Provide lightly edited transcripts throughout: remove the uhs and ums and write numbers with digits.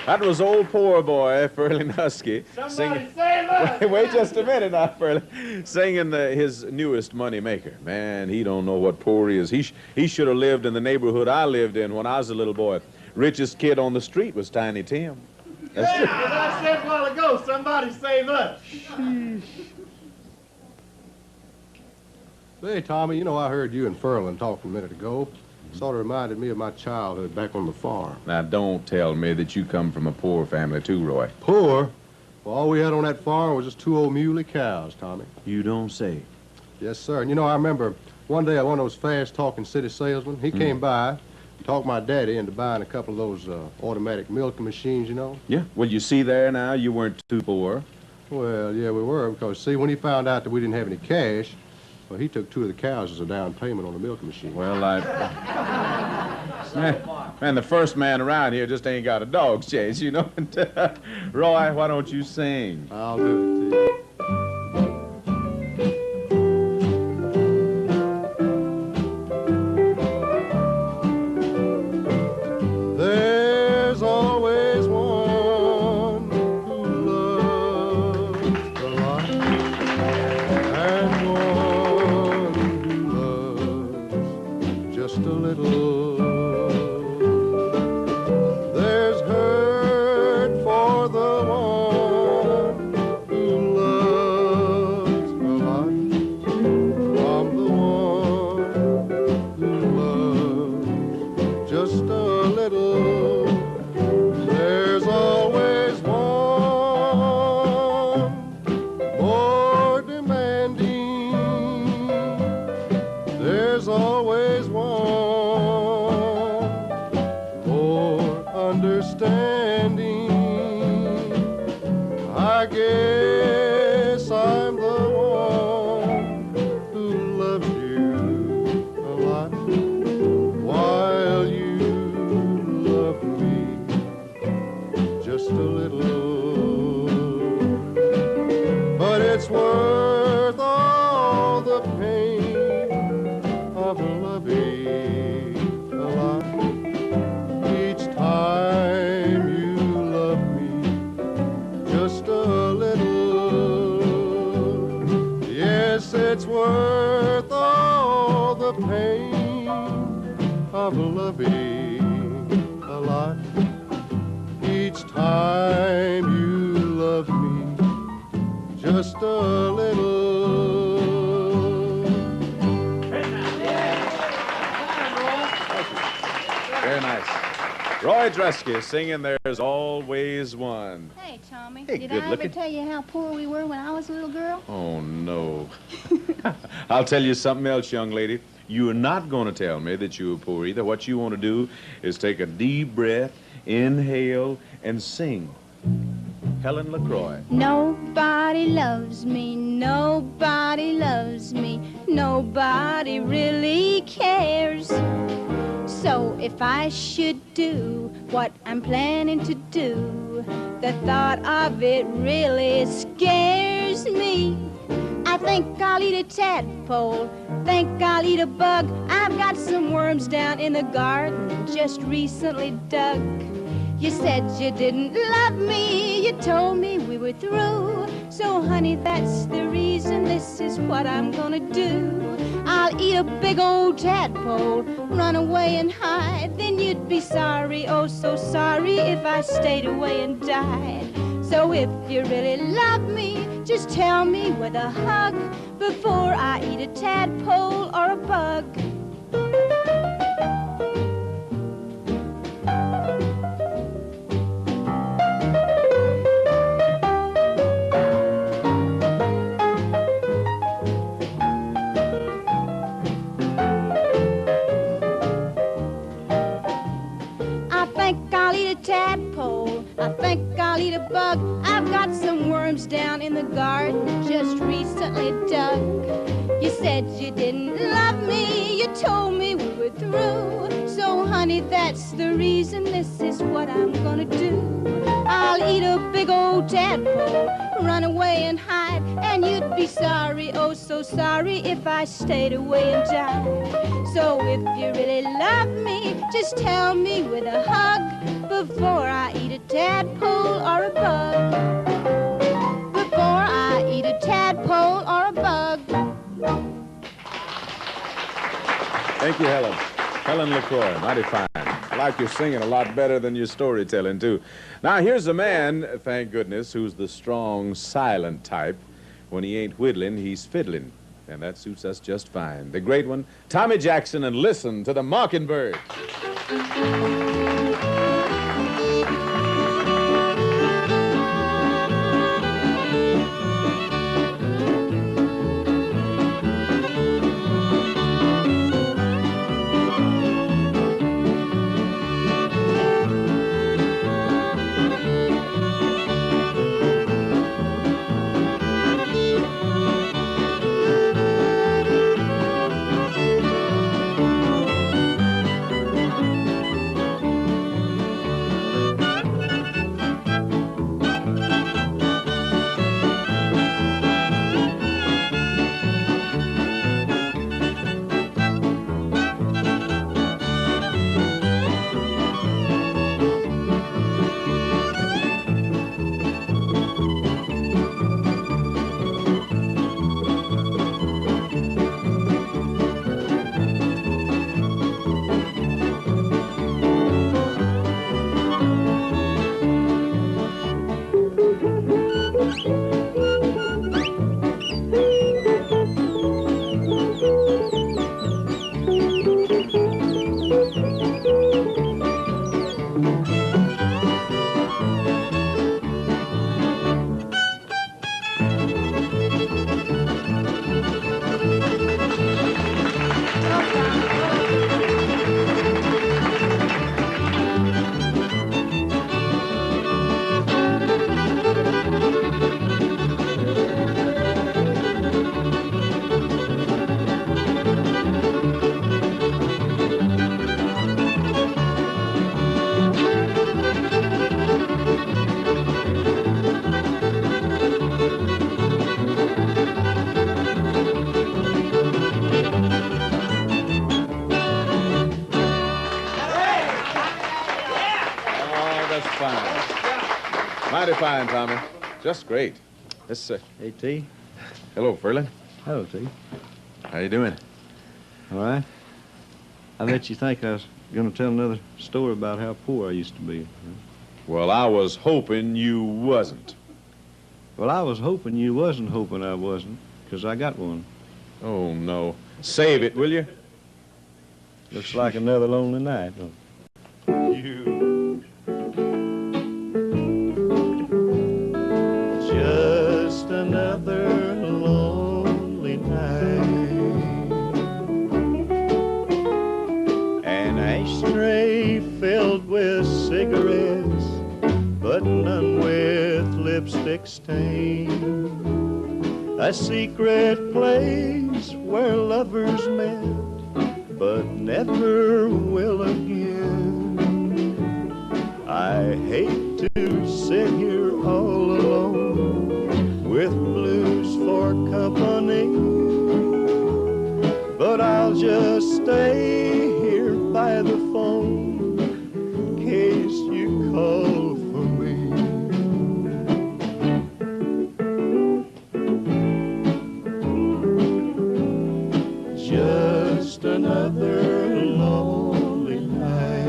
that was old poor boy, Ferlin Husky. Somebody save us! Wait just a minute now, Ferlin. Singing his newest money maker. Man, he don't know what poor is. He should have lived in the neighborhood I lived in when I was a little boy. Richest kid on the street was Tiny Tim. That's true. As I said a while ago, somebody save us. Say, Tommy, you know, I heard you and Ferlin talking a minute ago. Sort of reminded me of my childhood back on the farm. Now, don't tell me that you come from a poor family, too, Roy. Poor? Well, all we had on that farm was just 2 old muley cows, Tommy. You don't say. Yes, sir. And, you know, I remember one day one of those fast-talking city salesmen, he came by and talked my daddy into buying a couple of those automatic milking machines, you know. Yeah, well, you see there now, you weren't too poor. Well, yeah, we were, because, see, when he found out that we didn't have any cash, well, he took 2 of the cows as a down payment on the milking machine. Well, man, the first man around here just ain't got a dog's chase, you know. Roy, why don't you sing? I'll do it to you. There's always one who loves a lot, and one who loves just a little. There's hurt for the one who loves a lot, from the one who loves just a little. There's always one more demanding. There's always one more understanding. I guess I'm the one who loves you a lot, while you love me just a little. But it's worth all the pain of loving a lot. Each time you love me just a little. Yes, it's worth all the pain of loving a lot. Each time you love me just a little. Very nice. Roy Drusky singing There's Always One. Hey, Tommy. Hey, Did good I ever looking. tell you how poor we were when I was a little girl? Oh, no. I'll tell you something else, young lady. You are not going to tell me that you are poor either. What you want to do is take a deep breath, inhale, and sing. Helen LeCroix. Nobody loves me, nobody loves me, nobody really cares. So if I should do what I'm planning to do, the thought of it really scares me. I think I'll eat a tadpole, think I'll eat a bug. I've got some worms down in the garden just recently dug. You said you didn't love me, you told me we were through. So honey, that's the reason, this is what I'm gonna do. I'll eat a big old tadpole, run away and hide. Then you'd be sorry, oh so sorry, if I stayed away and died. So if you really love me, just tell me with a hug before I eat a tadpole or a bug. Tadpole, I think I'll eat a bug. I've got some worms down in the garden just recently dug. You said you didn't love me, you told me we were through. So honey, that's the reason, this is what I'm gonna do. I'll eat a big old tadpole, run away and hide. And you'd be sorry, oh so sorry, if I stayed away and died. So if you really love me, just tell me with a hug before I eat a tadpole or a bug. Before I eat a tadpole or a bug. Thank you, Helen. Helen LeCroix, mighty fine. I like your singing a lot better than your storytelling, too. Now, here's a man, thank goodness, who's the strong, silent type. When he ain't whittling, he's fiddling. And that suits us just fine. The great one, Tommy Jackson, and listen to the Mockingbird. Mighty fine, Tommy. Just great. This, Hey, T. hello, Ferlin. Hello, T. How you doing? All right. I bet you think I was going to tell another story about how poor I used to be. Well, I was hoping you wasn't. Well, I was hoping you wasn't hoping I wasn't, 'cause I got one. Oh, no. Save it, will you? Looks like another lonely night. You. Just another lonely night. An ashtray filled with cigarettes, but none with lipstick stain. A secret place where lovers met, but never will again. I hate to sit here all alone with blues for company, but I'll just stay here by the phone in case you call for me. Just another lonely night.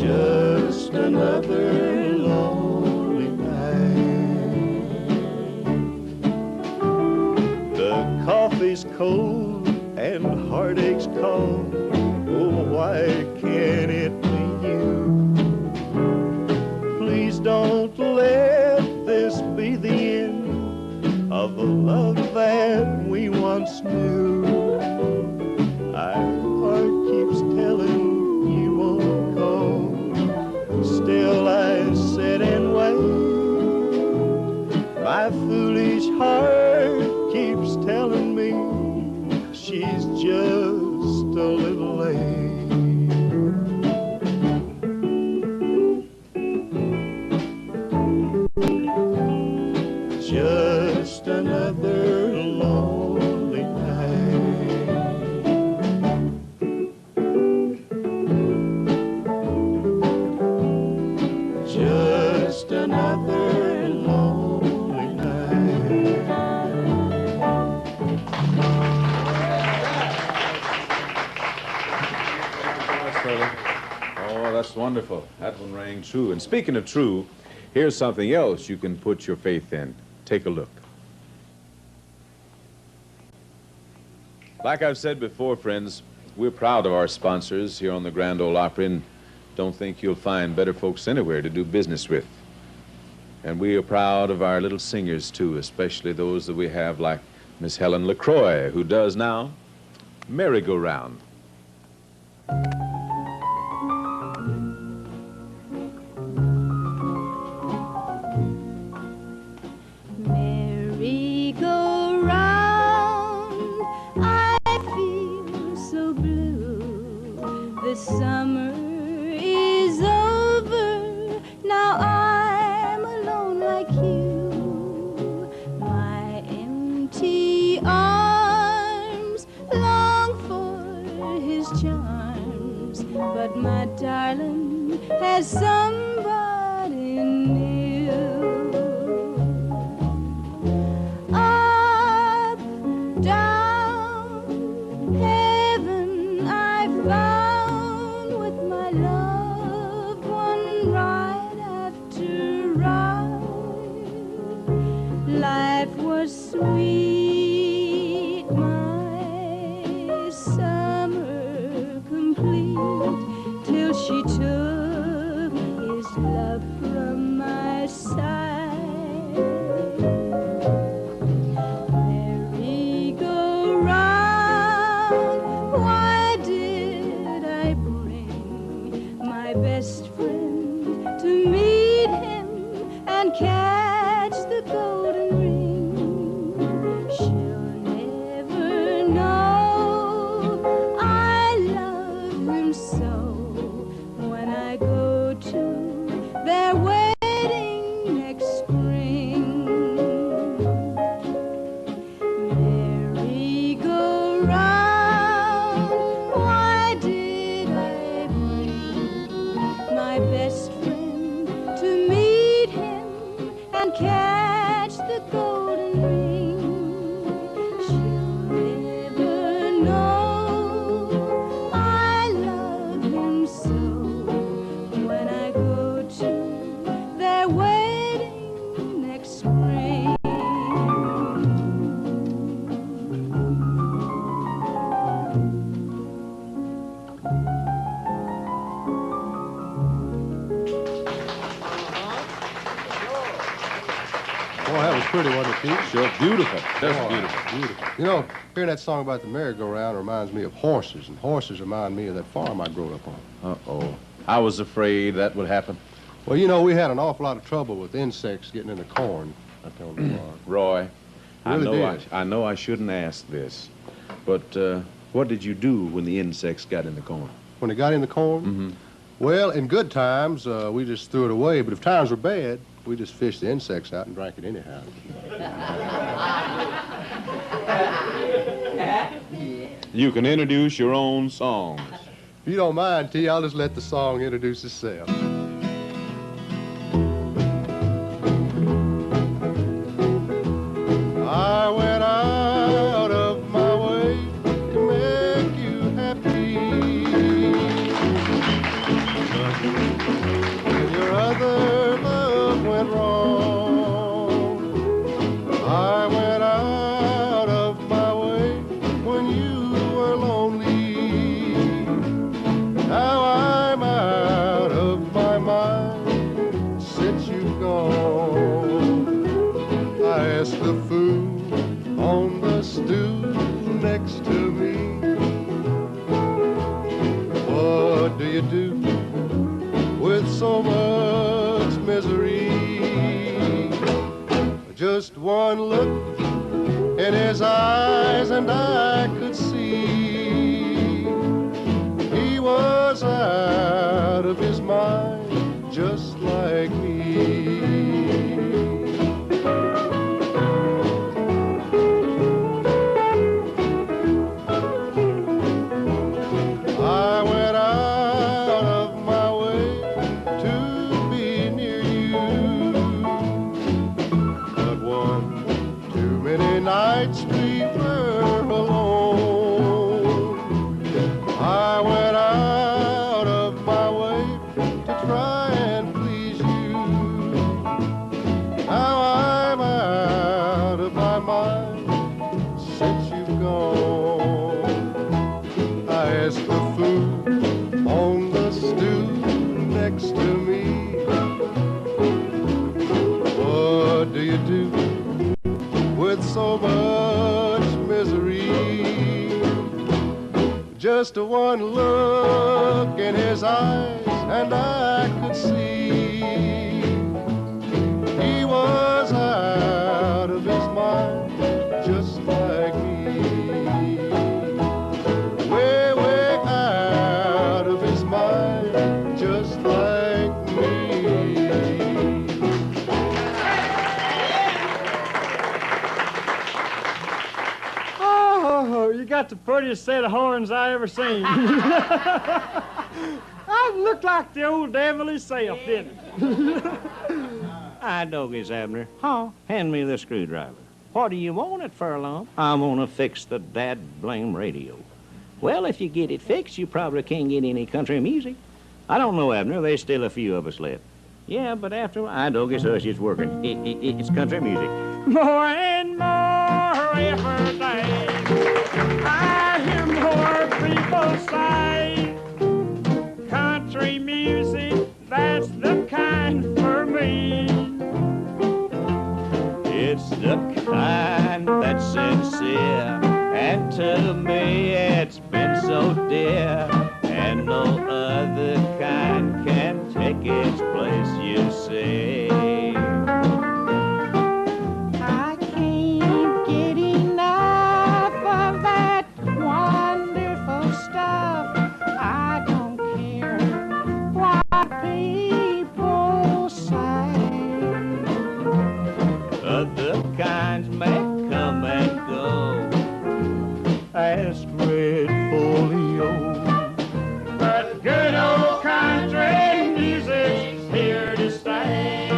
Just another lonely night. The coffee's cold and heartache's cold. Oh, why can't it be you? Please don't let this be the end of the love that we once knew. Our heart keeps telling you won't call. Still I sit and wait. My foolish heart keeps telling me she's just a little late. Just another lonely night. Oh, that's wonderful. That one rang true. And speaking of true, here's something else you can put your faith in. Take a look. Like I've said before, friends, we're proud of our sponsors here on the Grand Ole Opry and don't think you'll find better folks anywhere to do business with. And we are proud of our little singers, too, especially those that we have like Miss Helen LeCroix, who does now Merry-Go-Round. Merry-go-round, I feel so blue. The summer is over, now I'm alone like you. My empty arms long for his charms, but my darling has somebody new. Up, down, heaven I found with my loved one right after ride. Life was sweet, my summer complete, till she took his love from my side. Merry-go-round, why did I bring my best friend to meet him and catch the golden ring? She'll never know I love him so when I go to their wedding next spring. Merry-go-round, why did I bring my best friend to meet him and catch the golden ring? She'll never know I love him so when I go to their wedding next spring. Boy, that was pretty, wasn't it, Pete? Sure, beautiful. Just Boy, beautiful. Beautiful. You know, hearing that song about the merry-go-round reminds me of horses, and horses remind me of that farm I grew up on. Uh-oh. I was afraid that would happen. Well, you know, we had an awful lot of trouble with insects getting in the corn up there on the farm. Roy, Really I know I shouldn't ask this, but what did you do when the insects got in the corn? When they got in the corn, Mm-hmm. well, in good times, we just threw it away, but if times were bad, we just fished the insects out and drank it anyhow. You can introduce your own songs. If you don't mind, T, I'll just let the song introduce itself. I went out of my way to make you happy. But when your other love went wrong, I went out of my way when you were lonely. Now I'm out of my mind since you've gone. I asked the food on the stool next to me, what do you do with so much misery? Just one look in his eyes and I could see he was out of his mind just like me. I went out of my way to be near you, but one too many nights we were alone. I went out of my way eyes, and I could see he was out of his mind, just like me. Way, way out of his mind, just like me. Oh, you got the prettiest set of horns I ever seen. I looked like the old devil himself, didn't it? Hi, doggies, Abner. Huh? Hand me the screwdriver. What do you want at Ferlin? I want to fix the dad-blame radio. Well, if you get it fixed, you probably can't get any country music. I don't know, Abner. There's still a few of us left. Yeah, but after I doggies, hush, it's working. It's country music. More and more every day, I hear more people say, country music, that's the kind for me. It's the kind that's sincere, and to me it's been so dear, and no other kind can take its place, you see. I can't get enough of that wonderful stuff. I don't care what people say. Other kinds may come and go, Ask Red Folio. But good old country music's here to stay.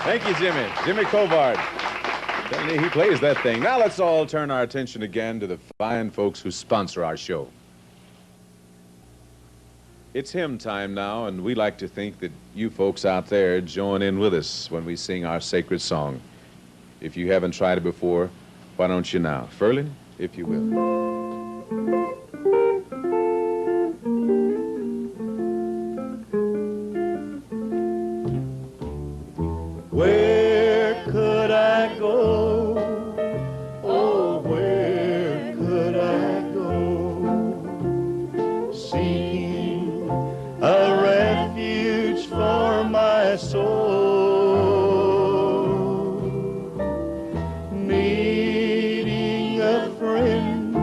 Thank you, Jimmy. Jimmy Covard. Telling you, he plays that thing. Now let's all turn our attention again to the fine folks who sponsor our show. It's hymn time now, and we like to think that you folks out there join in with us when we sing our sacred song. If you haven't tried it before, why don't you now? Ferlin, if you will. Where could I go? Oh, where could I go? Seeking a refuge for my soul, needing a friend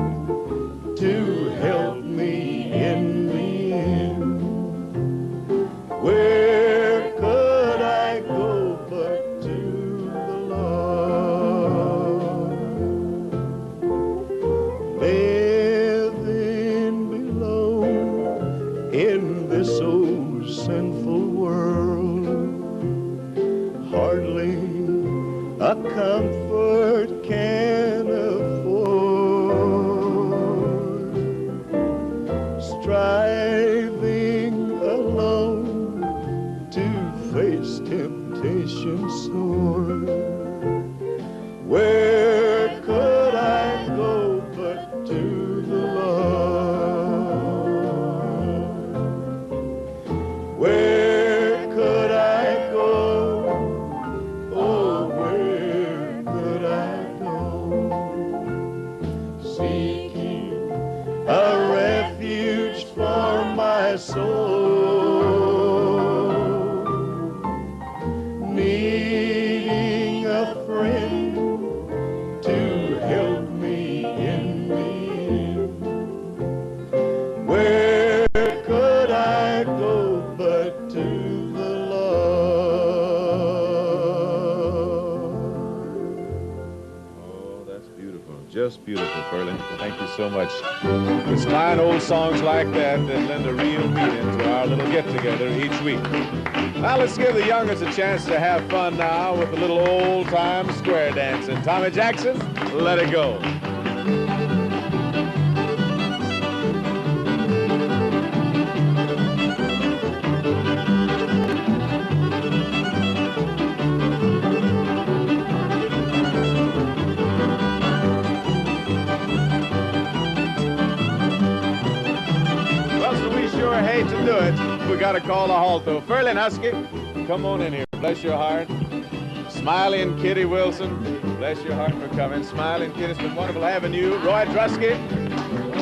to help me in the end. Where could I go but to the Lord? Living below in this old sinful world, hardly a comfort can afford. Striving alone to face temptation sore. Where could I go but to the Lord? my soul, needing a friend to help me in the end. Where could I go but to the Just beautiful, Ferlin. Thank you so much. It's fine old songs like that lend a real meaning to our little get-together each week. Now let's give the youngest a chance to have fun now with a little old-time square dancing. Tommy Jackson, let it go. Hate to do it. We got to call a halt, though. Ferlin, Husky, come on in here. Bless your heart. Smiley and Kitty Wilson, bless your heart for coming. Smiley and Kitty, it's been wonderful having you. Roy Drusky,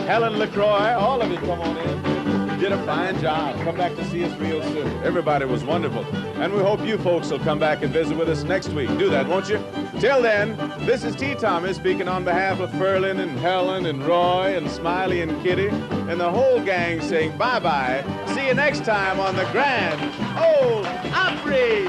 Helen LeCroix, all of you come on in. You did a fine job. Come back to see us real soon. Everybody was wonderful. And we hope you folks will come back and visit with us next week. Do that, won't you? Till then, this is T. Thomas speaking on behalf of Ferlin and Helen and Roy and Smiley and Kitty and the whole gang saying bye-bye. See you next time on the Grand Ole Opry.